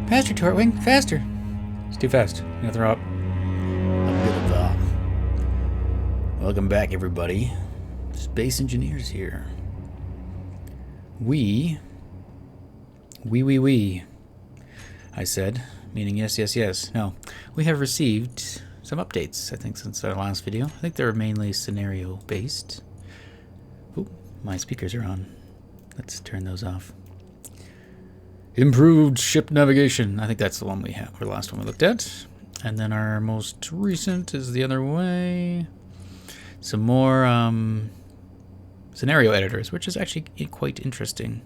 Faster, Tortwing, faster. It's too fast. I'm gonna throw up. I'm good at that. Welcome back, everybody. Space engineers here. We, I said, meaning yes, yes, yes. No, we have received some updates, I think, since our last video. I think they're mainly scenario-based. Ooh, my speakers are on. Let's turn those off. Improved ship navigation. I think that's the one we have, or the last one we looked at. And then our most recent is the other way. Some more scenario editors, which is actually quite interesting.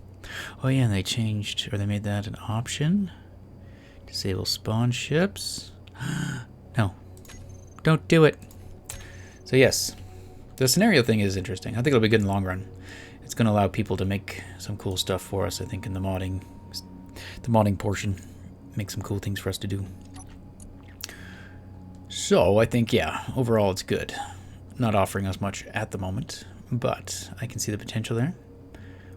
Oh yeah, and they changed, or they made that an option. Disable spawn ships. No, don't do it. So yes, the scenario thing is interesting. I think it'll be good in the long run. It's going to allow people to make some cool stuff for us, I think, in the modding portion. Make some cool things for us to do. So I think, yeah, overall it's good. Not offering us much at the moment, but I can see the potential there.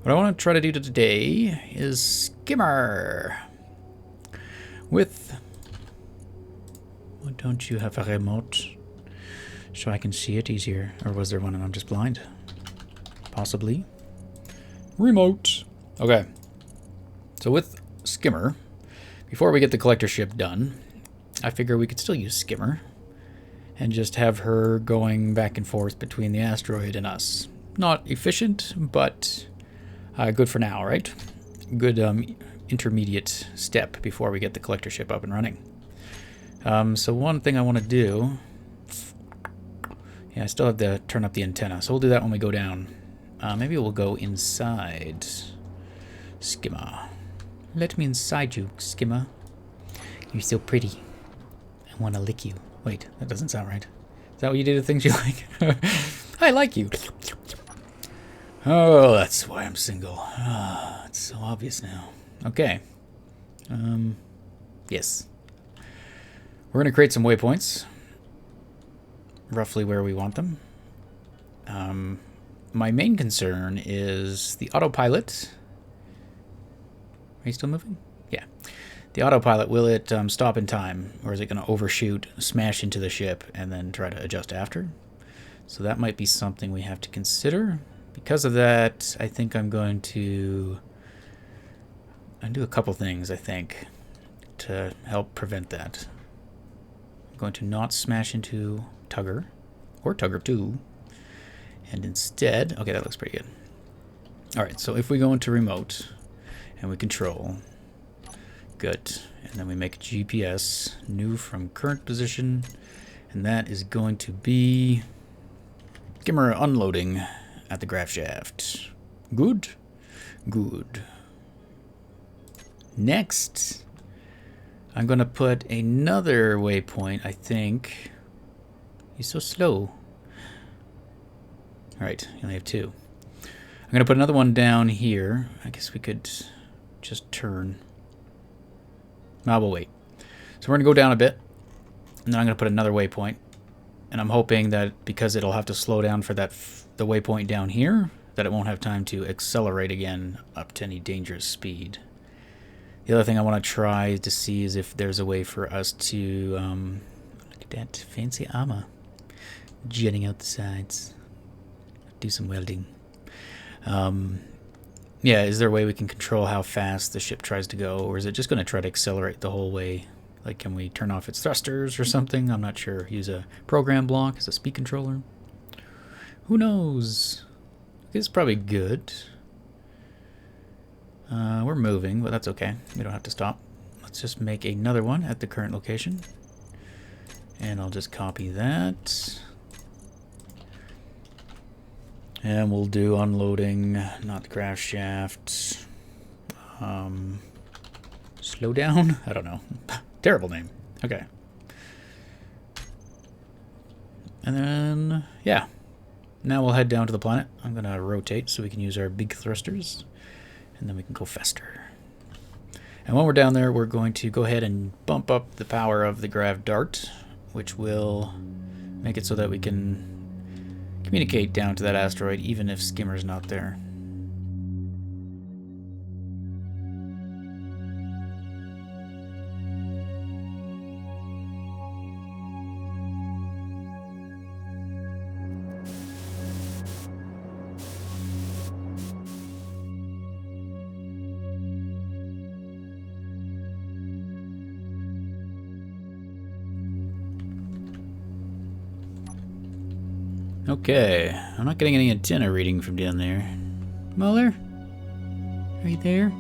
What I want to try to do today is skimmer. With... Why don't you have a remote so I can see it easier? Or was there one and I'm just blind? Possibly. Remote. Okay. So with skimmer, before we get the collector ship done, I figure we could still use skimmer and just have her going back and forth between the asteroid and us. Not efficient, but good for now, right? Good intermediate step before we get the collector ship up and running. So one thing I want to do... Yeah, I still have to turn up the antenna, so we'll do that when we go down. Maybe we'll go inside skimmer. Let me inside you, skimmer. You're so pretty. I want to lick you. Wait, that doesn't sound right. Is that what you do to things you like? I like you. Oh, that's why I'm single. Ah, it's so obvious now. Okay. Yes. We're going to create some waypoints. Roughly where we want them. My main concern is the autopilot. Are you still moving? Yeah. The autopilot, will it stop in time? Or is it going to overshoot, smash into the ship, and then try to adjust after? So that might be something we have to consider. Because of that, I think I'm going to do a couple things, I think, to help prevent that. I'm going to not smash into Tugger, or Tugger 2, and instead... Okay, that looks pretty good. Alright, so if we go into remote, and we control... Good. And then we make GPS new from current position. And that is going to be skimmer unloading at the grav shaft. Good. Good. Next, I'm going to put another waypoint, I think. He's so slow. Alright, you only have two. I'm going to put another one down here. I guess we could just turn... No, we'll wait. So we're going to go down a bit, and then I'm going to put another waypoint. And I'm hoping that because it'll have to slow down for the waypoint down here, that it won't have time to accelerate again up to any dangerous speed. The other thing I want to try to see is if there's a way for us to... look at that fancy armor. Jetting out the sides. Do some welding. Yeah, is there a way we can control how fast the ship tries to go, or is it just going to try to accelerate the whole way? Like, can we turn off its thrusters or something? I'm not sure. Use a program block as a speed controller? Who knows? It's probably good. We're moving, but that's okay. We don't have to stop. Let's just make another one at the current location. And I'll just copy that. And we'll do unloading, not the grav shaft. Slow down? I don't know. Terrible name. Okay. And then, yeah. Now we'll head down to the planet. I'm going to rotate so we can use our big thrusters. And then we can go faster. And when we're down there, we're going to go ahead and bump up the power of the grav dart, which will make it so that we can communicate down to that asteroid even if skimmer's not there. Okay, I'm not getting any antenna reading from down there. Muller? Are you there?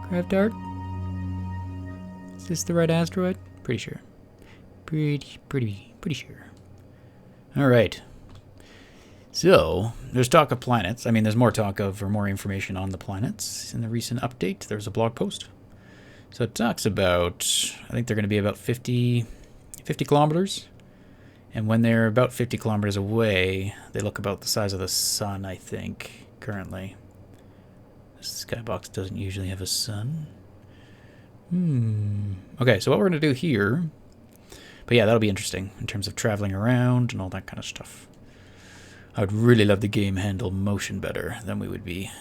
Grav Dart? Is this the right asteroid? Pretty sure. Pretty sure. Alright. So, there's talk of planets. I mean, there's more talk of, or more information on the planets. In the recent update, there's a blog post. So it talks about, I think they're going to be about 50 kilometers. And when they're about 50 kilometers away, they look about the size of the sun, I think, currently. This skybox doesn't usually have a sun. Okay, so what we're going to do here... But yeah, that'll be interesting in terms of traveling around and all that kind of stuff. I would really love the game handle motion better. Then we would be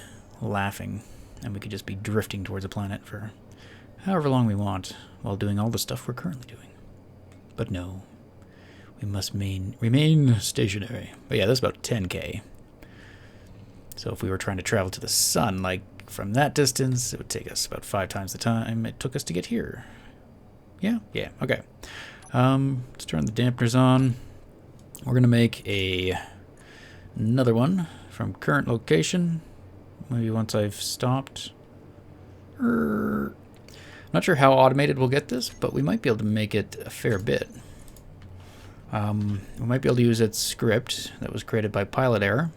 laughing and we could just be drifting towards a planet for however long we want while doing all the stuff we're currently doing. But no, we must remain stationary. But yeah, that's about 10K. So if we were trying to travel to the sun, like from that distance, it would take us about 5 times the time it took us to get here. Yeah, okay. Let's turn the dampeners on. We're going to make another one from current location. Maybe once I've stopped. Not sure how automated we'll get this, but we might be able to make it a fair bit. We might be able to use its script that was created by Pilot Error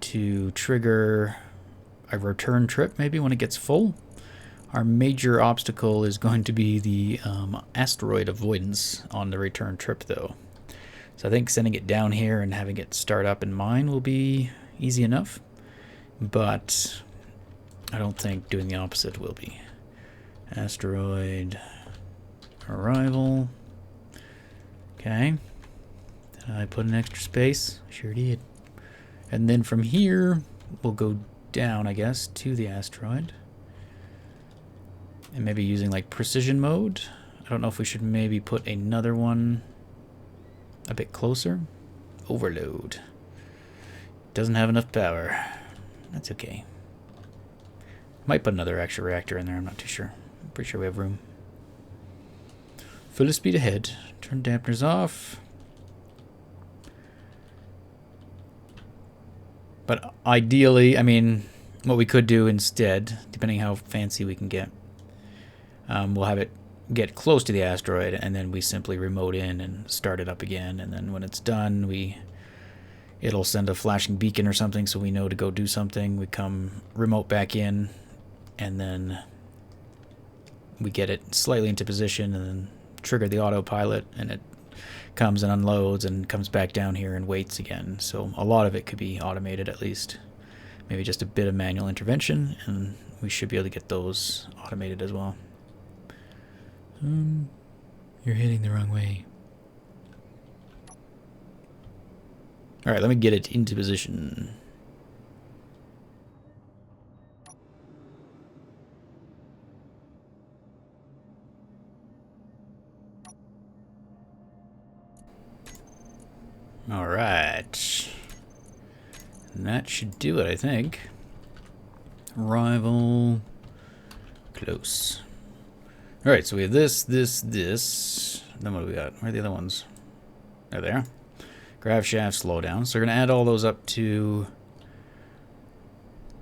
to trigger a return trip maybe when it gets full. Our major obstacle is going to be the asteroid avoidance on the return trip, though. So I think sending it down here and having it start up in mine will be easy enough. But I don't think doing the opposite will be. Asteroid arrival. Okay. Did I put an extra space? Sure did. And then from here, we'll go down, I guess, to the asteroid. And maybe using like precision mode. I don't know if we should maybe put another one a bit closer. Overload. Doesn't have enough power. That's okay. Might put another extra reactor in there, I'm not too sure. I'm pretty sure we have room. Full speed ahead. Turn dampeners off. But ideally, I mean, what we could do instead, depending how fancy we can get, we'll have it get close to the asteroid, and then we simply remote in and start it up again. And then when it's done, it'll send a flashing beacon or something, so we know to go do something. We come remote back in, and then we get it slightly into position, and then trigger the autopilot, and it comes and unloads and comes back down here and waits again. So a lot of it could be automated, at least. Maybe just a bit of manual intervention, and we should be able to get those automated as well. You're heading the wrong way. Alright, let me get it into position. Alright. And that should do it, I think. Arrival. Close. Alright, so we have this. Then what do we got? Where are the other ones? They're there. Grav shaft, slow down. So we're going to add all those up to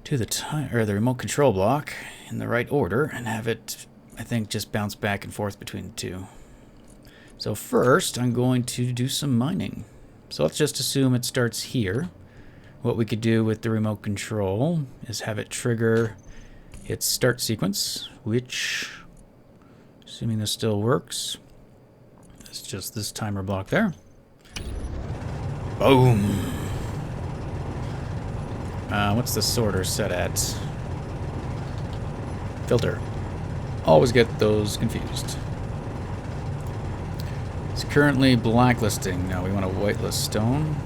the remote control block in the right order and have it, I think, just bounce back and forth between the two. So first, I'm going to do some mining. So let's just assume it starts here. What we could do with the remote control is have it trigger its start sequence, which, assuming this still works, it's just this timer block there. Boom! What's the sorter set at? Filter. Always get those confused. It's currently blacklisting. Now we want to whitelist stone.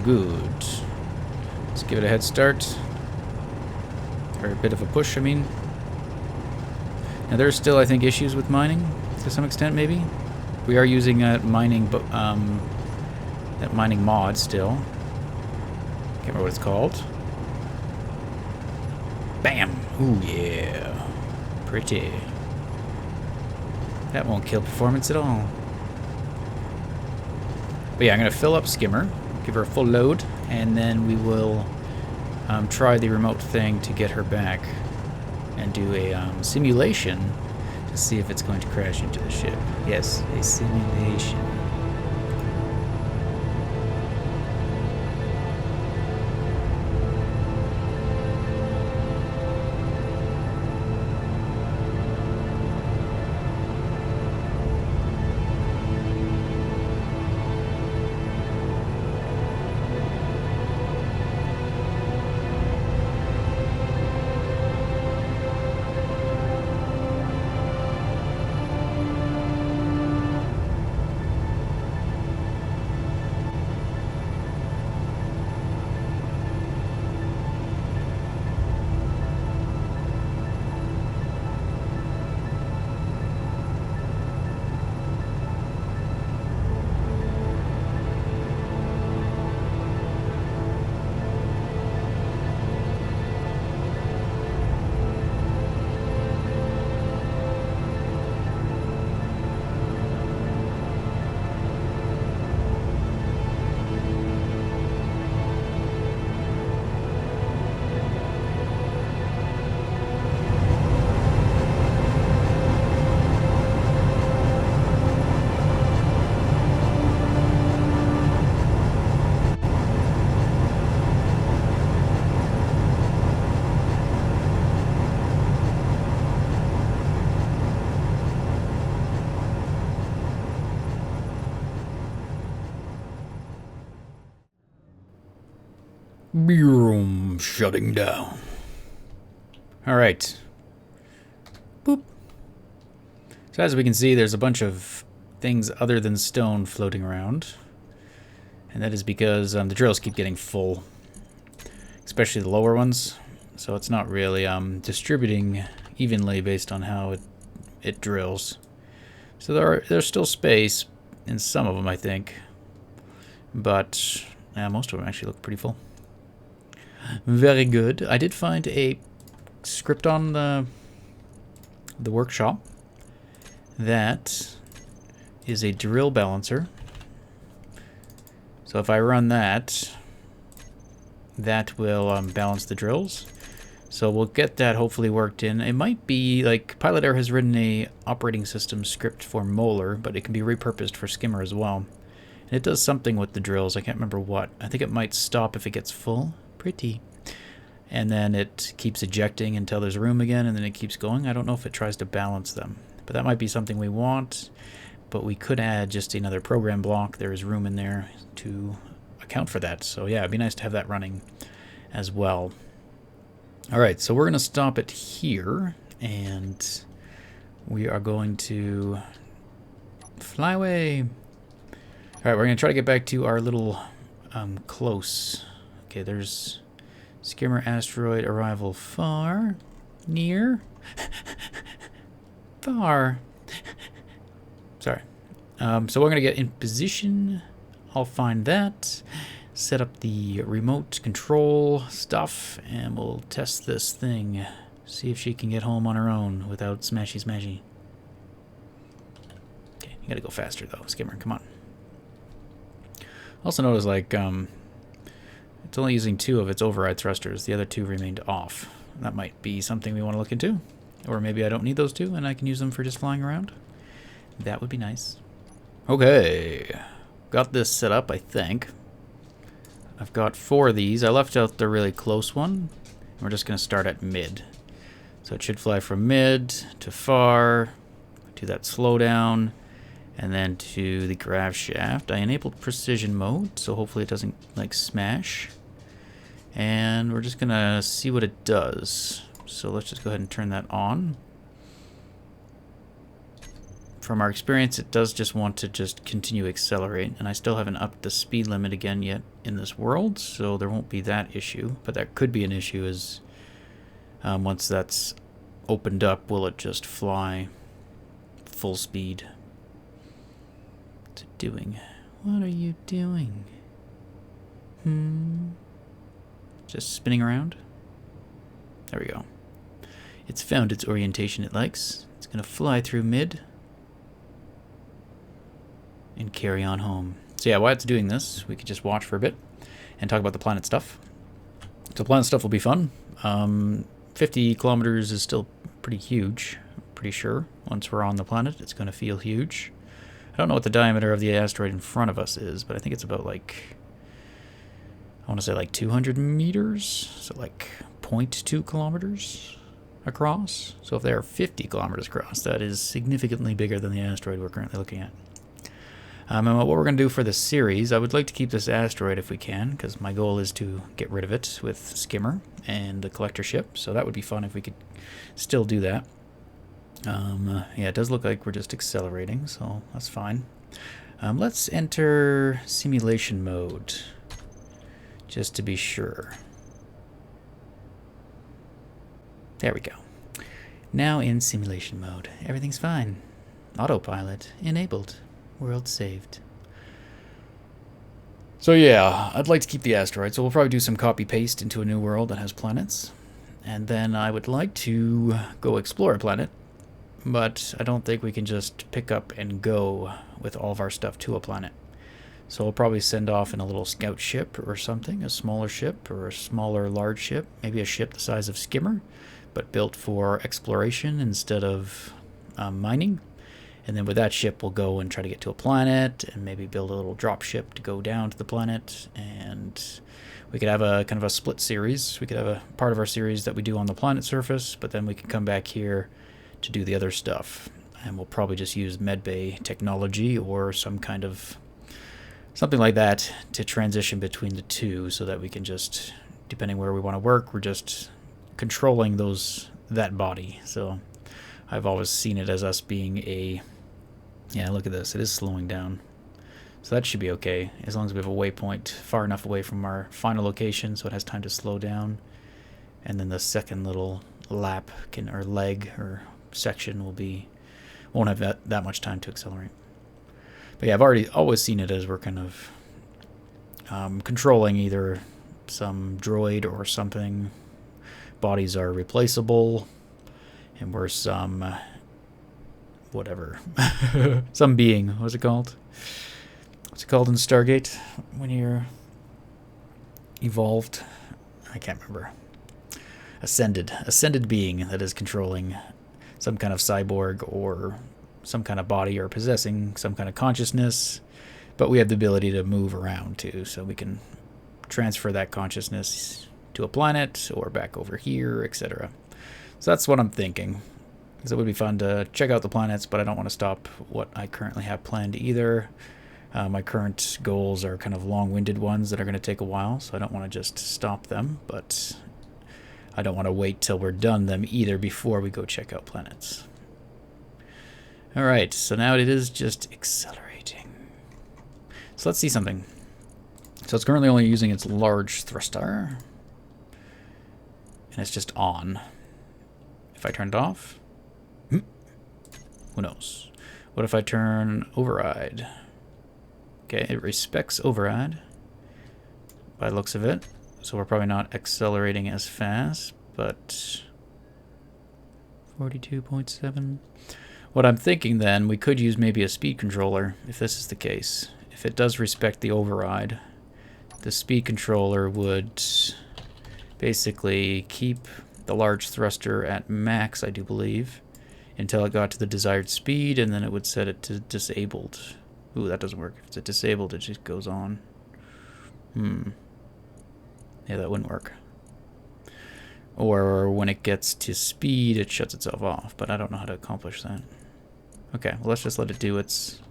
Good. Let's give it a head start. Or a bit of a push, I mean. Now there's still, I think, issues with mining to some extent, maybe. We are using that mining mod still. Can't remember what it's called. Bam! Ooh yeah, pretty. That won't kill performance at all. But yeah, I'm going to fill up Skimmer, give her a full load, and then we will try the remote thing to get her back and do a simulation to see if it's going to crash into the ship. Yes, a simulation. Boom, shutting down. All right. Boop. So as we can see, there's a bunch of things other than stone floating around. And that is because the drills keep getting full, especially the lower ones. So it's not really distributing evenly based on how it drills. So there's still space in some of them, I think. But most of them actually look pretty full. Very good. I did find a script on the workshop that is a drill balancer. So if I run that, that will balance the drills. So we'll get that hopefully worked in. It might be like Pilot Air has written a operating system script for Molar, but it can be repurposed for Skimmer as well. And it does something with the drills. I can't remember what. I think it might stop if it gets full. Pretty. And then it keeps ejecting until there's room again, and then it keeps going. I don't know if it tries to balance them, but that might be something we want. But we could add just another program block. There is room in there to account for that. So yeah, it'd be nice to have that running as well. All right, so we're going to stop it here, and we are going to fly away. All right, we're going to try to get back to our little close. Okay, there's Skimmer asteroid arrival far, near, far. Sorry. So we're going to get in position. I'll find that, set up the remote control stuff, and we'll test this thing. See if she can get home on her own without smashy smashy. Okay, you got to go faster though, Skimmer. Come on. Also notice like it's only using 2 of its override thrusters. The other 2 remained off. That might be something we want to look into. Or maybe I don't need those 2 and I can use them for just flying around. That would be nice. Okay. Got this set up, I think. I've got 4 of these. I left out the really close one. We're just going to start at mid. So it should fly from mid to far, to that slowdown, and then to the grav shaft. I enabled precision mode, so hopefully it doesn't like smash. And we're just gonna see what it does. So let's just go ahead and turn that on. From our experience, it does just want to just continue accelerate, and I still haven't upped the speed limit again yet in this world, so there won't be that issue. But that could be an issue is once that's opened up, will it just fly full speed? What's it doing? What are you doing? Just spinning around? There we go. It's found its orientation it likes. It's gonna fly through mid and carry on home. So yeah, while it's doing this, we could just watch for a bit and talk about the planet stuff. So planet stuff will be fun. 50 kilometers is still pretty huge. I'm pretty sure once we're on the planet, it's going to feel huge. I don't know what the diameter of the asteroid in front of us is, but I think it's about like, I want to say like 200 meters. So like 0.2 kilometers across. So if they are 50 kilometers across, that is significantly bigger than the asteroid we're currently looking at. And what we're going to do for this series, I would like to keep this asteroid if we can, because my goal is to get rid of it with skimmer and the collector ship. So that would be fun if we could still do that. Yeah, it does look like we're just accelerating, so that's fine. Let's enter simulation mode, just to be sure. There we go. Now in simulation mode. Everything's fine. Autopilot enabled. World saved. So yeah, I'd like to keep the asteroid, so we'll probably do some copy-paste into a new world that has planets. And then I would like to go explore a planet, but I don't think we can just pick up and go with all of our stuff to a planet. So we'll probably send off in a little scout ship or something, a smaller ship or a smaller large ship, maybe a ship the size of skimmer, but built for exploration instead of mining. And then with that ship, we'll go and try to get to a planet and maybe build a little drop ship to go down to the planet. And we could have a kind of a split series. We could have a part of our series that we do on the planet surface, but then we can come back here to do the other stuff. And we'll probably just use medbay technology or some kind of something like that to transition between the two so that we can just, depending where we want to work, we're just controlling that body. So I've always seen it as us being a... Yeah, look at this. It is slowing down. So that should be okay, as long as we have a waypoint far enough away from our final location so it has time to slow down. And then the second little lap or leg or section won't have that much time to accelerate. But yeah, I've always seen it as we're kind of controlling either some droid or something. Bodies are replaceable, and we're some... whatever. Some being. What's it called? What's it called in Stargate when you're evolved? I can't remember. Ascended being that is controlling some kind of cyborg or some kind of body or possessing some kind of consciousness, but we have the ability to move around too, so we can transfer that consciousness to a planet or back over here, etc. So that's what I'm thinking. Because it would be fun to check out the planets, but I don't want to stop what I currently have planned either. My current goals are kind of long-winded ones that are going to take a while, so I don't want to just stop them, but I don't want to wait till we're done them either before we go check out planets. Alright, so now it is just accelerating. So let's see something. So it's currently only using its large thruster, and it's just on. If I turn it off... who knows? What if I turn override? Okay, it respects override by the looks of it. So we're probably not accelerating as fast, but 42.7. What I'm thinking then, we could use maybe a speed controller if this is the case. If it does respect the override, the speed controller would basically keep the large thruster at max, I do believe, until it got to the desired speed, and then it would set it to disabled. Ooh, that doesn't work. If it's disabled, it just goes on. Yeah, that wouldn't work. Or when it gets to speed, it shuts itself off, but I don't know how to accomplish that. Okay, well, let's just let it do its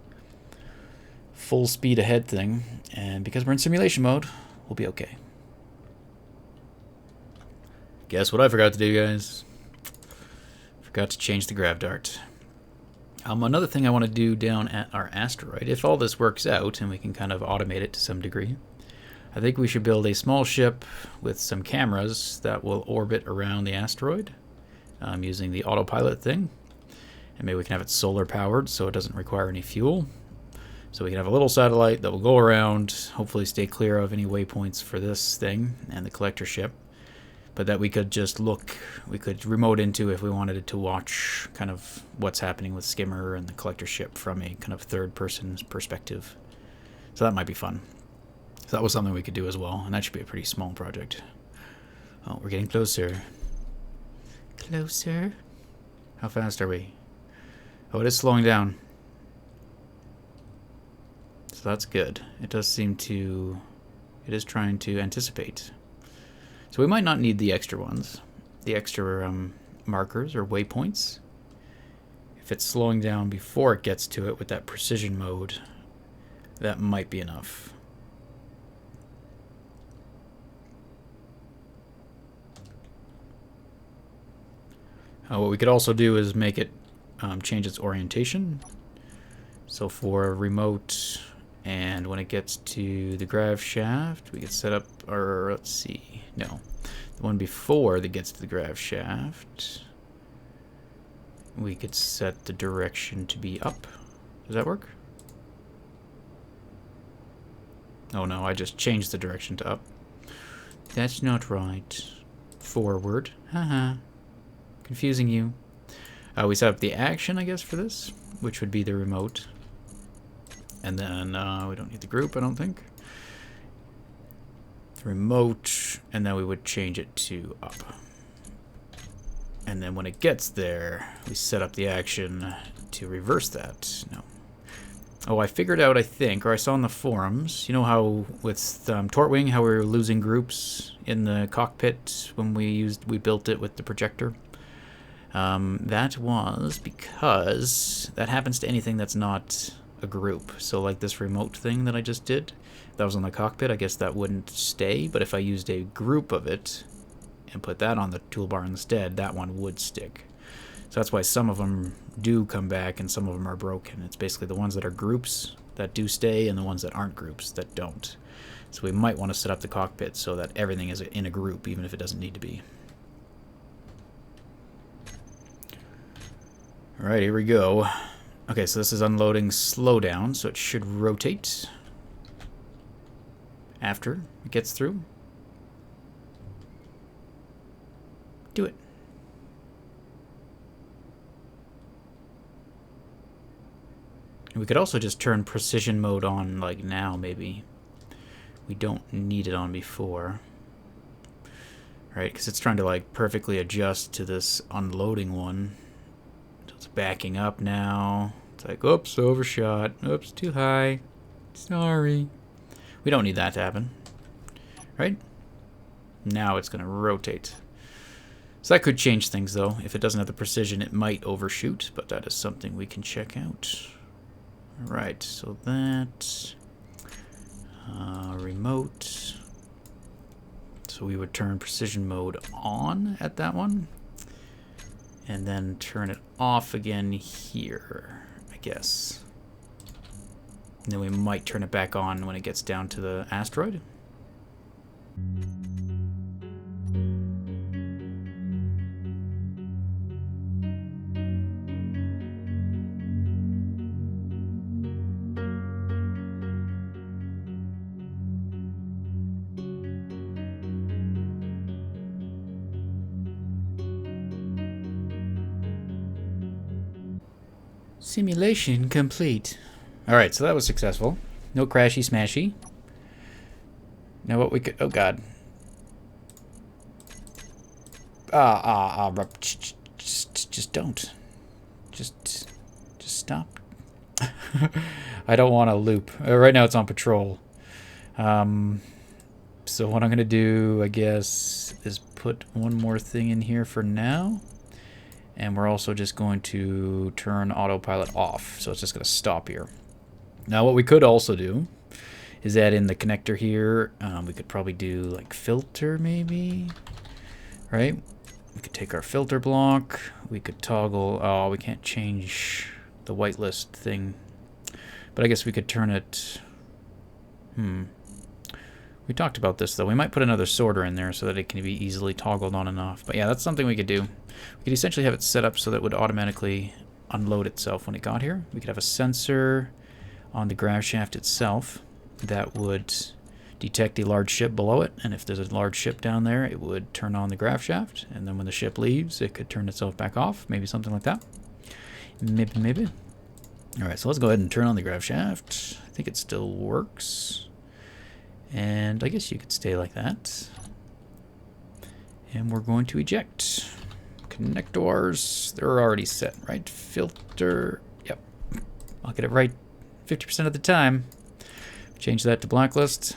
full speed ahead thing, and because we're in simulation mode, we'll be okay. Guess what I forgot to do, guys? Forgot to change the grav dart. Another thing I want to do down at our asteroid, if all this works out and we can kind of automate it to some degree, I think we should build a small ship with some cameras that will orbit around the asteroid using the autopilot thing. And maybe we can have it solar powered so it doesn't require any fuel. So we can have a little satellite that will go around, hopefully stay clear of any waypoints for this thing and the collector ship. But that we could just we could remote into if we wanted it to watch kind of what's happening with skimmer and the collector ship from a kind of third person perspective. So that might be fun. So that was something we could do as well, and that should be a pretty small project. Oh, we're getting closer. Closer? How fast are we? Oh, it is slowing down. So that's good. It does seem to... It is trying to anticipate. So we might not need the extra ones. The extra markers or waypoints. If it's slowing down before it gets to it with that precision mode, that might be enough. What we could also do is make it change its orientation. So for remote, and when it gets to the grav shaft, we could set up, or let's see, no, the one before that gets to the grav shaft, we could set the direction to be up. Does that work? Oh no, I just changed the direction to up. That's not right. Forward. Haha. Confusing you. We set up the action, I guess, for this, which would be the remote. And then we don't need the group, I don't think. The remote, and then we would change it to up. And then when it gets there, we set up the action to reverse that. No. Oh, I figured out, I think, or I saw in the forums, you know how with Tortwing, how we were losing groups in the cockpit when we built it with the projector? That was because that happens to anything that's not a group. So like this remote thing that I just did, if that was on the cockpit, I guess that wouldn't stay, but if I used a group of it and put that on the toolbar instead, that one would stick. So that's why some of them do come back and some of them are broken. It's basically the ones that are groups that do stay and the ones that aren't groups that don't. So we might want to set up the cockpit so that everything is in a group, even if it doesn't need to be. Alright, here we go. Okay, so this is unloading slowdown, so it should rotate after it gets through. Do it. And we could also just turn precision mode on, like now, maybe. We don't need it on before. Right, because it's trying to, like, perfectly adjust to this unloading one. So it's backing up now. It's like, oops, overshot. Oops, too high. Sorry. We don't need that to happen. Right? Now it's going to rotate. So that could change things, though. If it doesn't have the precision, it might overshoot, but that is something we can check out. Right, so that remote. So we would turn precision mode on at that one, and then turn it off again here, I guess. And then we might turn it back on when it gets down to the asteroid. Simulation complete. Alright, so that was successful. No crashy smashy. Now what we could... Oh, God. Just don't. Just stop. I don't want to loop. Right now it's on patrol. So what I'm going to do, I guess, is put one more thing in here for now. And we're also just going to turn autopilot off. So it's just going to stop here. Now what we could also do is add in the connector here. We could probably do like filter maybe, right? We could take our filter block. We could toggle, oh, we can't change the whitelist thing. But I guess we could turn it, We talked about this though. We might put another sorter in there so that it can be easily toggled on and off. But yeah, that's something we could do. We could essentially have it set up so that it would automatically unload itself when it got here. We could have a sensor on the grav shaft itself that would detect a large ship below it, and if there's a large ship down there, it would turn on the grav shaft, and then when the ship leaves, it could turn itself back off. Maybe something like that. Maybe. All right, so let's go ahead and turn on the grav shaft. I think it still works. And I guess you could stay like that. And we're going to eject. Connectors, they're already set, right? Filter, yep. I'll get it right 50% of the time. Change that to blacklist.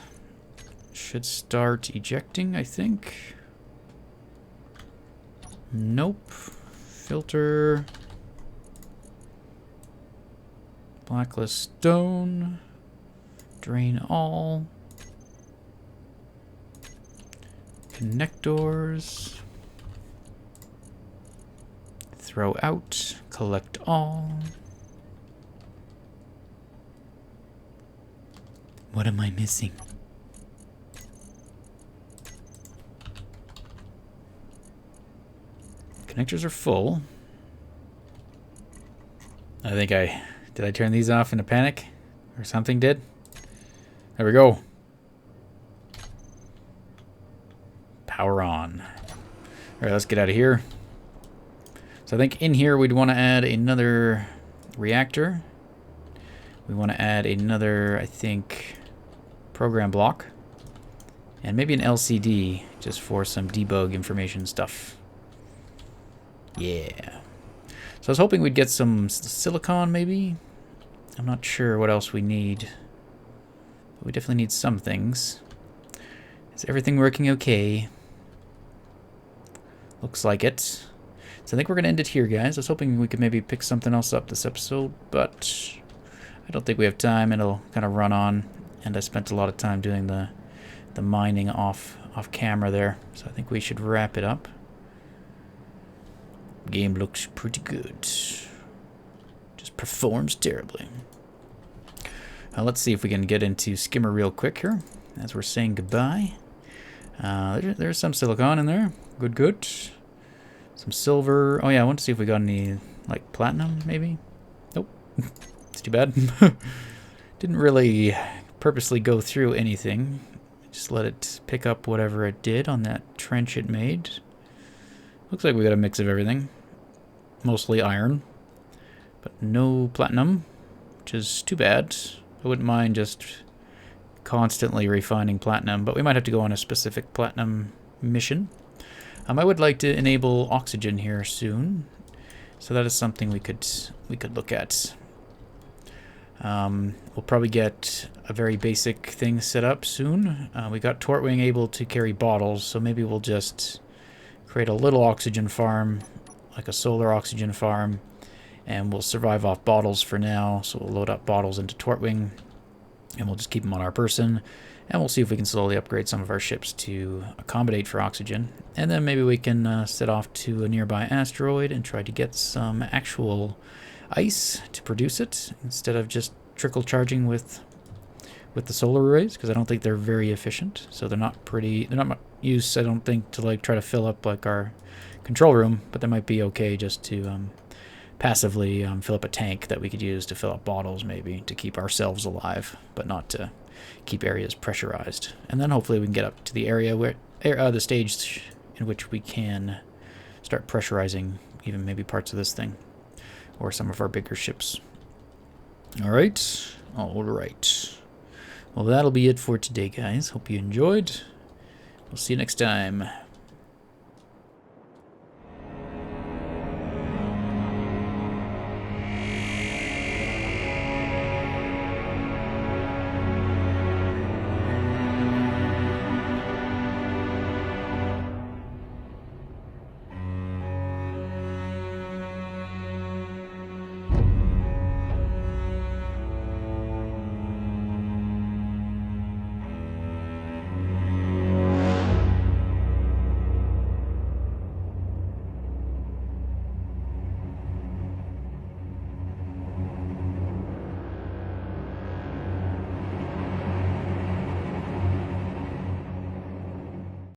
Should start ejecting, I think. Nope. Filter. Blacklist stone. Drain all. Connectors. Throw out. Collect all. What am I missing? Connectors are full. I think did I turn these off in a panic? Or something did? There we go. Power on. Alright, let's get out of here. So I think in here we'd want to add another reactor. We want to add another, I think, program block. And maybe an LCD just for some debug information stuff. Yeah. So I was hoping we'd get some silicon maybe. I'm not sure what else we need. But we definitely need some things. Is everything working okay? Looks like it. So I think we're going to end it here, guys. I was hoping we could maybe pick something else up this episode, but I don't think we have time. It'll kind of run on, and I spent a lot of time doing the mining off camera there. So I think we should wrap it up. Game looks pretty good. Just performs terribly. Let's see if we can get into skimmer real quick here as we're saying goodbye. There's some silicon in there. Good. Some silver. Oh yeah, I want to see if we got any like platinum maybe. Nope. It's too bad. Didn't really purposely go through anything. Just let it pick up whatever it did on that trench it made. Looks like we got a mix of everything. Mostly iron, but no platinum, which is too bad. I wouldn't mind just constantly refining platinum, but we might have to go on a specific platinum mission. I would like to enable oxygen here soon, so that is something we could look at. We'll probably get a very basic thing set up soon. We got Tortwing able to carry bottles, so maybe we'll just create a little oxygen farm, like a solar oxygen farm, and we'll survive off bottles for now. So we'll load up bottles into Tortwing, and we'll just keep them on our person, and we'll see if we can slowly upgrade some of our ships to accommodate for oxygen. And then maybe we can set off to a nearby asteroid and try to get some actual ice to produce it, instead of just trickle charging with the solar arrays, because I don't think they're very efficient. So they're not used, I don't think, to like try to fill up like our control room, but they might be okay just to passively fill up a tank that we could use to fill up bottles, maybe to keep ourselves alive, but not to keep areas pressurized. And then hopefully we can get up to the area where the stage in which we can start pressurizing even maybe parts of this thing or some of our bigger ships. All right. Well, that'll be it for today, guys. Hope you enjoyed. We'll see you next time.